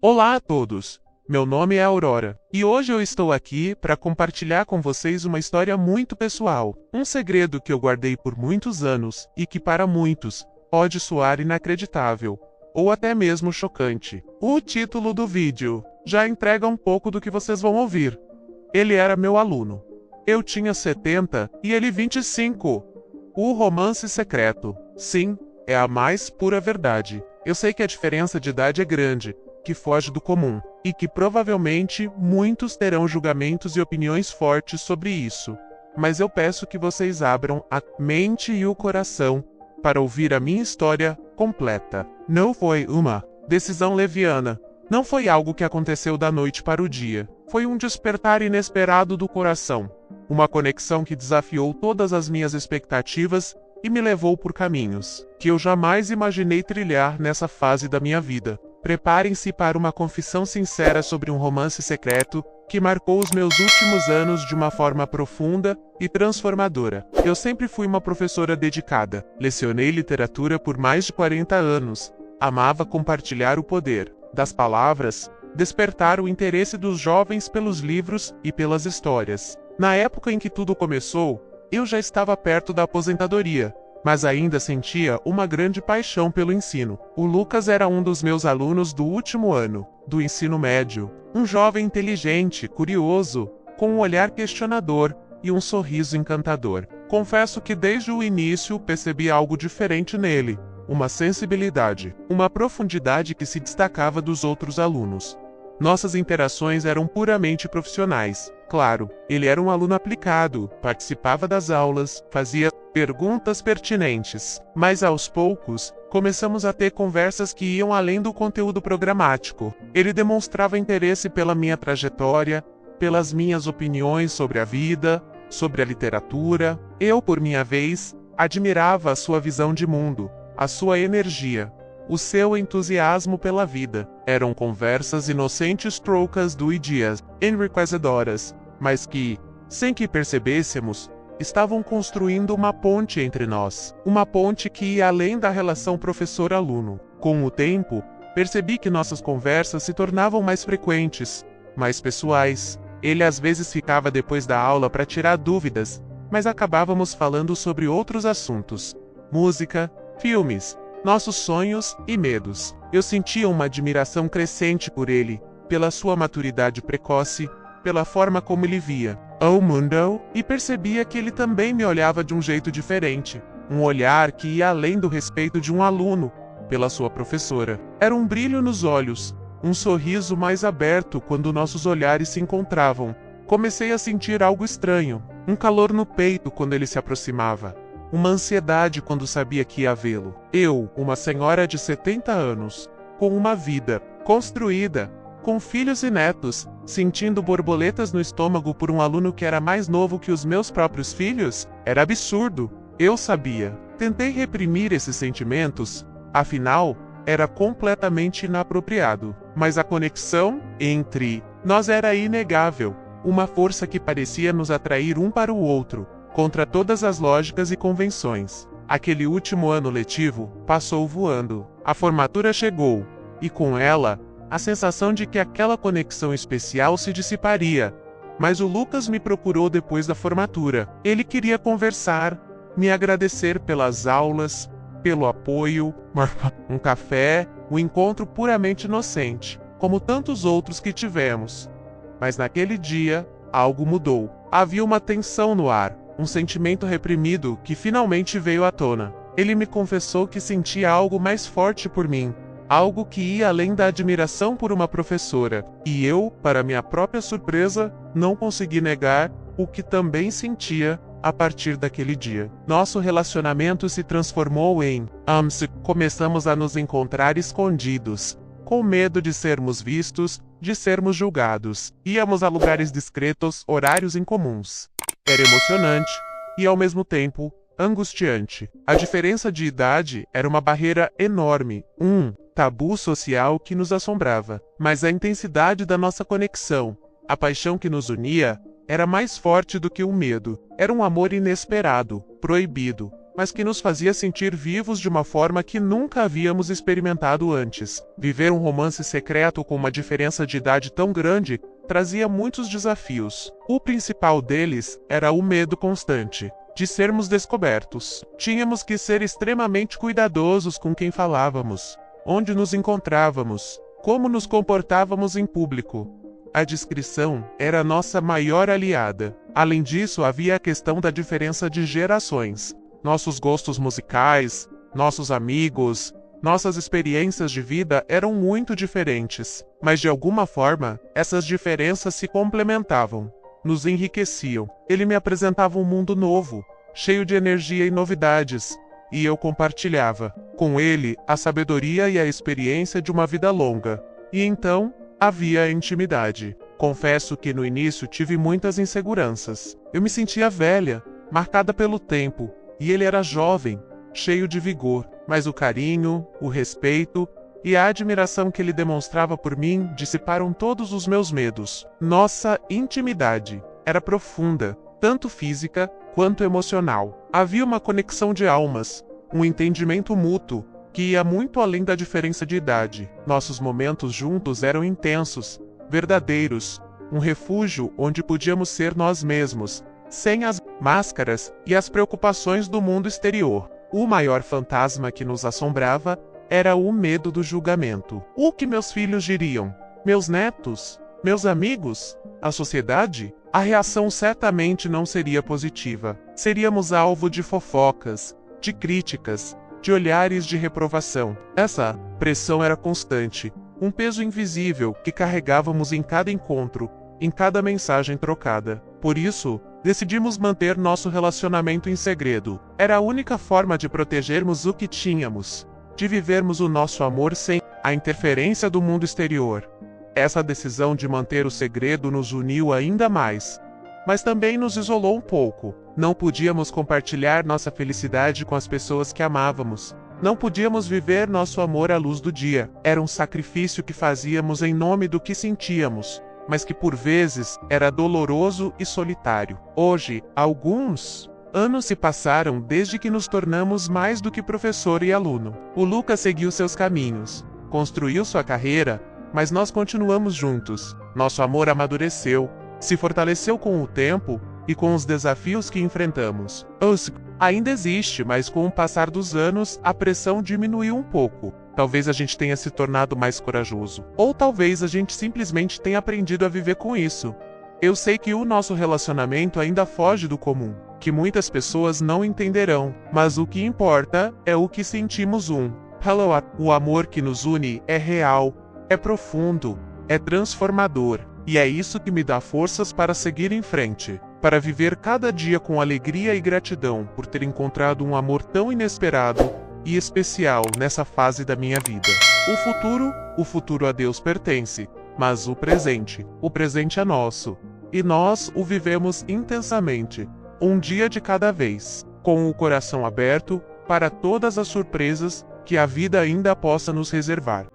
Olá a todos! Meu nome é Aurora, e hoje eu estou aqui para compartilhar com vocês uma história muito pessoal, um segredo que eu guardei por muitos anos e que para muitos pode soar inacreditável, ou até mesmo chocante. O título do vídeo já entrega um pouco do que vocês vão ouvir. Ele era meu aluno. Eu tinha 70 e ele 25. O romance secreto. Sim, é a mais pura verdade. Eu sei que a diferença de idade é grande, que foge do comum, e que provavelmente muitos terão julgamentos e opiniões fortes sobre isso. Mas eu peço que vocês abram a mente e o coração para ouvir a minha história completa. Não foi uma decisão leviana. Não foi algo que aconteceu da noite para o dia. Foi um despertar inesperado do coração. Uma conexão que desafiou todas as minhas expectativas e me levou por caminhos que eu jamais imaginei trilhar nessa fase da minha vida. Preparem-se para uma confissão sincera sobre um romance secreto que marcou os meus últimos anos de uma forma profunda e transformadora. Eu sempre fui uma professora dedicada. Lecionei literatura por mais de 40 anos. Amava compartilhar o poder das palavras, despertar o interesse dos jovens pelos livros e pelas histórias. Na época em que tudo começou, eu já estava perto da aposentadoria, mas ainda sentia uma grande paixão pelo ensino. O Lucas era um dos meus alunos do último ano, do ensino médio. Um jovem inteligente, curioso, com um olhar questionador e um sorriso encantador. Confesso que desde o início percebi algo diferente nele, uma sensibilidade, uma profundidade que se destacava dos outros alunos. Nossas interações eram puramente profissionais. Claro, ele era um aluno aplicado, participava das aulas, fazia perguntas pertinentes. Mas aos poucos, começamos a ter conversas que iam além do conteúdo programático. Ele demonstrava interesse pela minha trajetória, pelas minhas opiniões sobre a vida, sobre a literatura. Eu, por minha vez, admirava a sua visão de mundo, a sua energia, o seu entusiasmo pela vida. Eram conversas inocentes trocas do dias, enriquecedoras, mas que, sem que percebêssemos, estavam construindo uma ponte entre nós. Uma ponte que ia além da relação professor-aluno. Com o tempo, percebi que nossas conversas se tornavam mais frequentes, mais pessoais. Ele às vezes ficava depois da aula para tirar dúvidas, mas acabávamos falando sobre outros assuntos. Música, filmes, nossos sonhos e medos. Eu sentia uma admiração crescente por ele, pela sua maturidade precoce, pela forma como ele via o mundo, e percebia que ele também me olhava de um jeito diferente, um olhar que ia além do respeito de um aluno pela sua professora. Era um brilho nos olhos, um sorriso mais aberto quando nossos olhares se encontravam. Comecei a sentir algo estranho, um calor no peito quando ele se aproximava, uma ansiedade quando sabia que ia vê-lo. Eu, uma senhora de 70 anos, com uma vida construída, com filhos e netos, sentindo borboletas no estômago por um aluno que era mais novo que os meus próprios filhos? Era absurdo. Eu sabia. Tentei reprimir esses sentimentos, afinal, era completamente inapropriado. Mas a conexão entre nós era inegável, uma força que parecia nos atrair um para o outro, contra todas as lógicas e convenções. Aquele último ano letivo passou voando. A formatura chegou, e com ela, a sensação de que aquela conexão especial se dissiparia. Mas o Lucas me procurou depois da formatura. Ele queria conversar, me agradecer pelas aulas, pelo apoio, um café, um encontro puramente inocente, como tantos outros que tivemos. Mas naquele dia, algo mudou. Havia uma tensão no ar, um sentimento reprimido que finalmente veio à tona. Ele me confessou que sentia algo mais forte por mim, algo que ia além da admiração por uma professora, e eu, para minha própria surpresa, não consegui negar o que também sentia a partir daquele dia. Nosso relacionamento se transformou em começamos a nos encontrar escondidos, com medo de sermos vistos, de sermos julgados. Íamos a lugares discretos, horários incomuns. Era emocionante e, ao mesmo tempo, angustiante. A diferença de idade era uma barreira enorme, um tabu social que nos assombrava. Mas a intensidade da nossa conexão, a paixão que nos unia, era mais forte do que o medo. Era um amor inesperado, proibido, mas que nos fazia sentir vivos de uma forma que nunca havíamos experimentado antes. Viver um romance secreto com uma diferença de idade tão grande trazia muitos desafios. O principal deles era o medo constante de sermos descobertos. Tínhamos que ser extremamente cuidadosos com quem falávamos, onde nos encontrávamos, como nos comportávamos em público. A discrição era a nossa maior aliada. Além disso, havia a questão da diferença de gerações. Nossos gostos musicais, nossos amigos, nossas experiências de vida eram muito diferentes, mas de alguma forma, essas diferenças se complementavam, nos enriqueciam. Ele me apresentava um mundo novo, cheio de energia e novidades, e eu compartilhava com ele a sabedoria e a experiência de uma vida longa. E então, havia a intimidade. Confesso que no início tive muitas inseguranças. Eu me sentia velha, marcada pelo tempo, e ele era jovem, cheio de vigor, mas o carinho, o respeito e a admiração que ele demonstrava por mim dissiparam todos os meus medos. Nossa intimidade era profunda, tanto física quanto emocional. Havia uma conexão de almas, um entendimento mútuo, que ia muito além da diferença de idade. Nossos momentos juntos eram intensos, verdadeiros, um refúgio onde podíamos ser nós mesmos, sem as máscaras e as preocupações do mundo exterior. O maior fantasma que nos assombrava era o medo do julgamento. O que meus filhos diriam? Meus netos? Meus amigos? A sociedade? A reação certamente não seria positiva. Seríamos alvo de fofocas, de críticas, de olhares de reprovação. Essa pressão era constante, um peso invisível que carregávamos em cada encontro, em cada mensagem trocada. Por isso, decidimos manter nosso relacionamento em segredo. Era a única forma de protegermos o que tínhamos, de vivermos o nosso amor sem a interferência do mundo exterior. Essa decisão de manter o segredo nos uniu ainda mais, mas também nos isolou um pouco. Não podíamos compartilhar nossa felicidade com as pessoas que amávamos. Não podíamos viver nosso amor à luz do dia. Era um sacrifício que fazíamos em nome do que sentíamos, mas que por vezes era doloroso e solitário. Hoje, alguns anos se passaram desde que nos tornamos mais do que professor e aluno. O Lucas seguiu seus caminhos, construiu sua carreira, mas nós continuamos juntos. Nosso amor amadureceu, se fortaleceu com o tempo e com os desafios que enfrentamos. Ainda existe, mas com o passar dos anos, a pressão diminuiu um pouco. Talvez a gente tenha se tornado mais corajoso. Ou talvez a gente simplesmente tenha aprendido a viver com isso. Eu sei que o nosso relacionamento ainda foge do comum, que muitas pessoas não entenderão, mas o que importa é o que sentimos um. O amor que nos une é real, é profundo, é transformador, e é isso que me dá forças para seguir em frente, para viver cada dia com alegria e gratidão por ter encontrado um amor tão inesperado e especial nessa fase da minha vida. O futuro a Deus pertence, mas o presente é nosso, e nós o vivemos intensamente, um dia de cada vez, com o coração aberto para todas as surpresas que a vida ainda possa nos reservar.